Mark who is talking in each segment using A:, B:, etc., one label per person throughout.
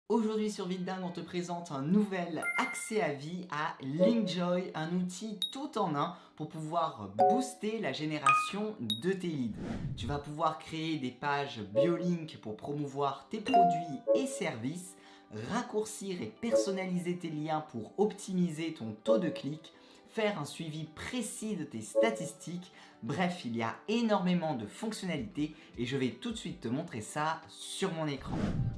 A: Aujourd'hui sur ViteDingue, on te présente un nouvel accès à vie à Linkjoy, un outil tout en un pour pouvoir booster la génération de tes leads. Tu vas pouvoir créer des pages BioLink pour promouvoir tes produits et services, raccourcir et personnaliser tes liens pour optimiser ton taux de clic, faire un suivi précis de tes statistiques. Bref, il y a énormément de fonctionnalités et je vais tout de suite te montrer ça sur mon écran.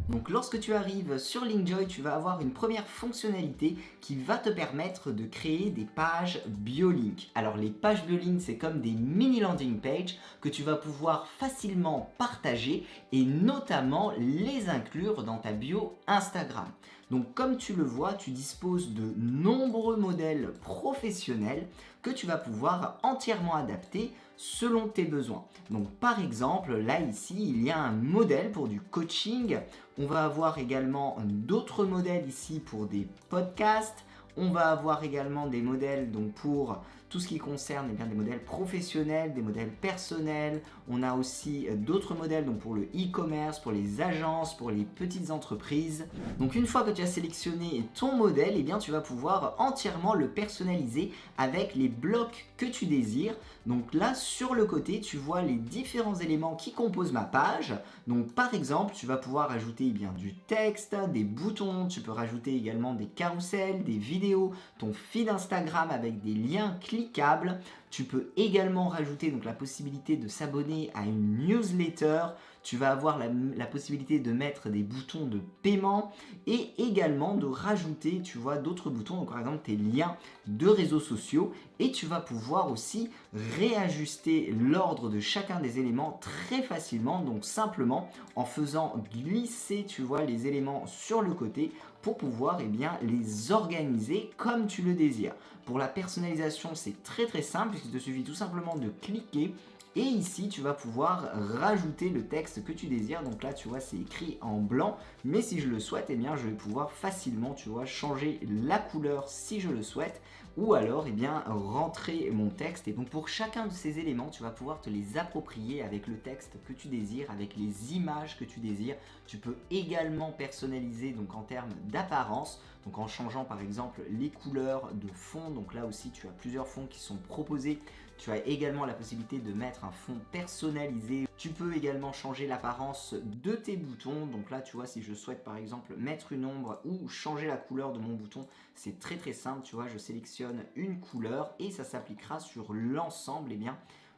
A: Donc lorsque tu arrives sur Linkjoy, tu vas avoir une première fonctionnalité qui va te permettre de créer des pages BioLink. Alors les pages BioLink, c'est comme des mini landing pages que tu vas pouvoir facilement partager et notamment les inclure dans ta bio Instagram. Donc comme tu le vois, tu disposes de nombreux modèles professionnels que tu vas pouvoir entièrement adapter selon tes besoins. Donc par exemple, là ici, il y a un modèle pour du coaching. On va avoir également d'autres modèles ici pour des podcasts. On va avoir également des modèles donc pour tout ce qui concerne des modèles professionnels, des modèles personnels. On a aussi d'autres modèles donc pour le e-commerce, pour les agences, pour les petites entreprises. Donc une fois que tu as sélectionné ton modèle, tu vas pouvoir entièrement le personnaliser avec les blocs que tu désires. Donc là sur le côté, tu vois les différents éléments qui composent ma page. Donc par exemple, tu vas pouvoir ajouter du texte, des boutons, tu peux rajouter également des carousels, des vidéos, ton feed Instagram avec des liens cliquables. Tu peux également rajouter donc la possibilité de s'abonner à une newsletter. Tu vas avoir la possibilité de mettre des boutons de paiement et également de rajouter, tu vois, d'autres boutons, donc par exemple tes liens de réseaux sociaux, et tu vas pouvoir aussi réajuster l'ordre de chacun des éléments très facilement, donc simplement en faisant glisser, tu vois, les éléments sur le côté pour pouvoir les organiser comme tu le désires. Pour la personnalisation, c'est très simple puisqu'il te suffit tout simplement de cliquer. Et ici, tu vas pouvoir rajouter le texte que tu désires. Donc là, tu vois, c'est écrit en blanc. Mais si je le souhaite, je vais pouvoir facilement, tu vois, changer la couleur si je le souhaite. Ou alors, rentrer mon texte. Et donc, pour chacun de ces éléments, tu vas pouvoir te les approprier avec le texte que tu désires, avec les images que tu désires. Tu peux également personnaliser donc en termes d'apparence. Donc en changeant par exemple les couleurs de fond. Donc là aussi, tu as plusieurs fonds qui sont proposés. Tu as également la possibilité de mettre un fond personnalisé. Tu peux également changer l'apparence de tes boutons. Donc là, tu vois, si je souhaite par exemple mettre une ombre ou changer la couleur de mon bouton, c'est très simple. Tu vois, je sélectionne une couleur et ça s'appliquera sur l'ensemble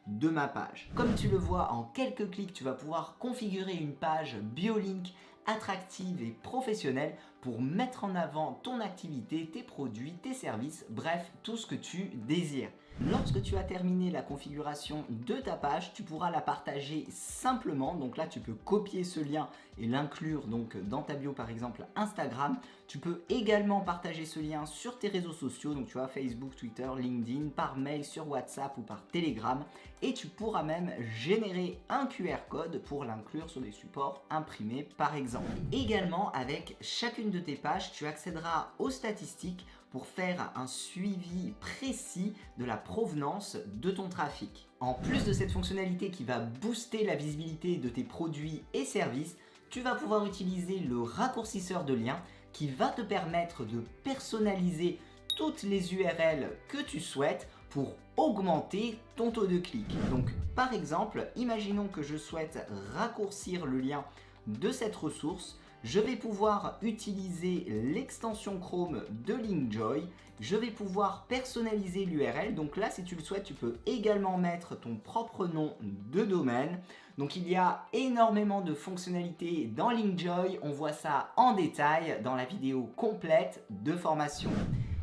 A: de ma page. Comme tu le vois, en quelques clics, tu vas pouvoir configurer une page BioLink attractive et professionnelle pour mettre en avant ton activité, tes produits, tes services, bref, tout ce que tu désires. Lorsque tu as terminé la configuration de ta page, tu pourras la partager simplement. Donc là, tu peux copier ce lien et l'inclure donc dans ta bio, par exemple Instagram. Tu peux également partager ce lien sur tes réseaux sociaux, donc tu vois Facebook, Twitter, LinkedIn, par mail, sur WhatsApp ou par Telegram. Et tu pourras même générer un QR code pour l'inclure sur des supports imprimés, par exemple. Également, avec chacune de tes pages, tu accéderas aux statistiques pour faire un suivi précis de la provenance de ton trafic. En plus de cette fonctionnalité qui va booster la visibilité de tes produits et services, tu vas pouvoir utiliser le raccourcisseur de liens qui va te permettre de personnaliser toutes les URL que tu souhaites pour augmenter ton taux de clic. Donc par exemple, imaginons que je souhaite raccourcir le lien de cette ressource. Je vais pouvoir utiliser l'extension Chrome de Linkjoy. Je vais pouvoir personnaliser l'URL. Donc là, si tu le souhaites, tu peux également mettre ton propre nom de domaine. Donc il y a énormément de fonctionnalités dans Linkjoy. On voit ça en détail dans la vidéo complète de formation.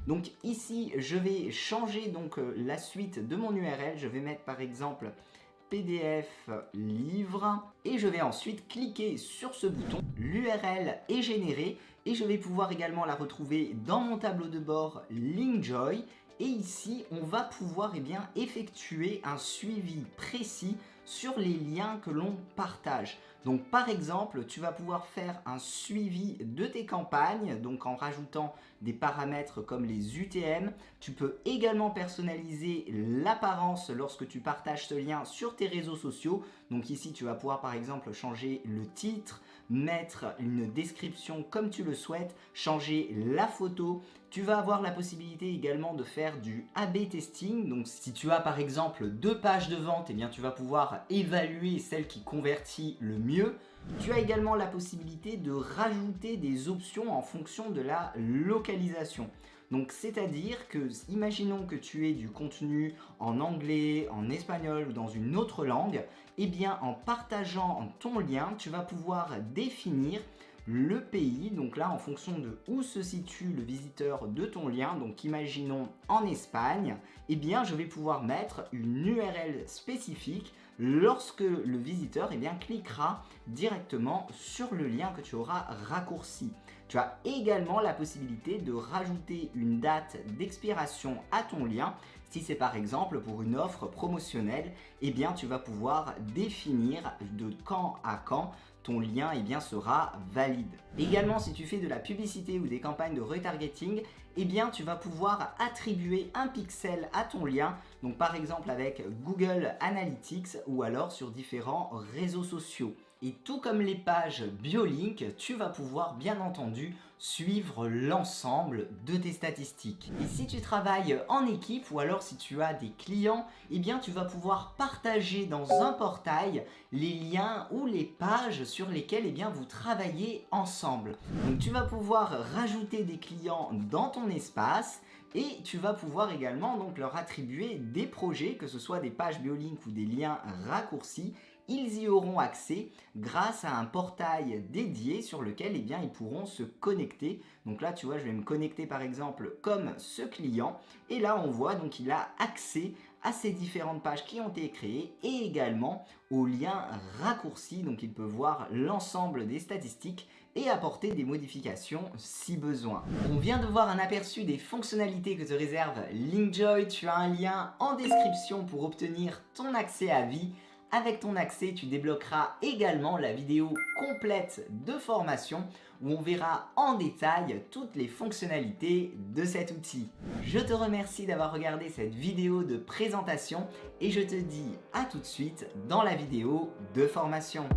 A: Donc ici, je vais changer la suite de mon URL. Je vais mettre par exemple PDF livre et je vais ensuite cliquer sur ce bouton. L'URL est générée et je vais pouvoir également la retrouver dans mon tableau de bord Linkjoy. Et ici, on va pouvoir effectuer un suivi précis sur les liens que l'on partage. Donc par exemple, tu vas pouvoir faire un suivi de tes campagnes, donc en rajoutant des paramètres comme les UTM. Tu peux également personnaliser l'apparence lorsque tu partages ce lien sur tes réseaux sociaux. Donc ici, tu vas pouvoir par exemple changer le titre, mettre une description comme tu le souhaites, changer la photo. Tu vas avoir la possibilité également de faire du A/B testing. Donc si tu as par exemple 2 pages de vente, eh bien, tu vas pouvoir évaluer celle qui convertit le mieux. Tu as également la possibilité de rajouter des options en fonction de la localisation. Donc c'est-à-dire que, imaginons que tu aies du contenu en anglais, en espagnol ou dans une autre langue, eh bien en partageant ton lien, tu vas pouvoir définir le pays, donc là en fonction de où se situe le visiteur de ton lien, donc imaginons en Espagne, eh bien je vais pouvoir mettre une URL spécifique lorsque le visiteur cliquera directement sur le lien que tu auras raccourci. Tu as également la possibilité de rajouter une date d'expiration à ton lien. Si c'est par exemple pour une offre promotionnelle, eh bien tu vas pouvoir définir de quand à quand ton lien sera valide. Également, si tu fais de la publicité ou des campagnes de retargeting, eh bien tu vas pouvoir attribuer un pixel à ton lien, donc par exemple avec Google Analytics ou alors sur différents réseaux sociaux. Et tout comme les pages BioLink, tu vas pouvoir bien entendu suivre l'ensemble de tes statistiques. Et si tu travailles en équipe ou alors si tu as des clients, eh bien tu vas pouvoir partager dans un portail les liens ou les pages sur lesquelles vous travaillez ensemble. Donc tu vas pouvoir rajouter des clients dans ton espace et tu vas pouvoir également donc leur attribuer des projets, que ce soit des pages BioLink ou des liens raccourcis. Ils y auront accès grâce à un portail dédié sur lequel ils pourront se connecter. Donc là, tu vois, je vais me connecter par exemple comme ce client. Et là, on voit donc il a accès à ces différentes pages qui ont été créées et également aux liens raccourcis. Donc il peut voir l'ensemble des statistiques et apporter des modifications si besoin. On vient de voir un aperçu des fonctionnalités que te réserve Linkjoy. Tu as un lien en description pour obtenir ton accès à vie. Avec ton accès, tu débloqueras également la vidéo complète de formation où on verra en détail toutes les fonctionnalités de cet outil. Je te remercie d'avoir regardé cette vidéo de présentation et je te dis à tout de suite dans la vidéo de formation.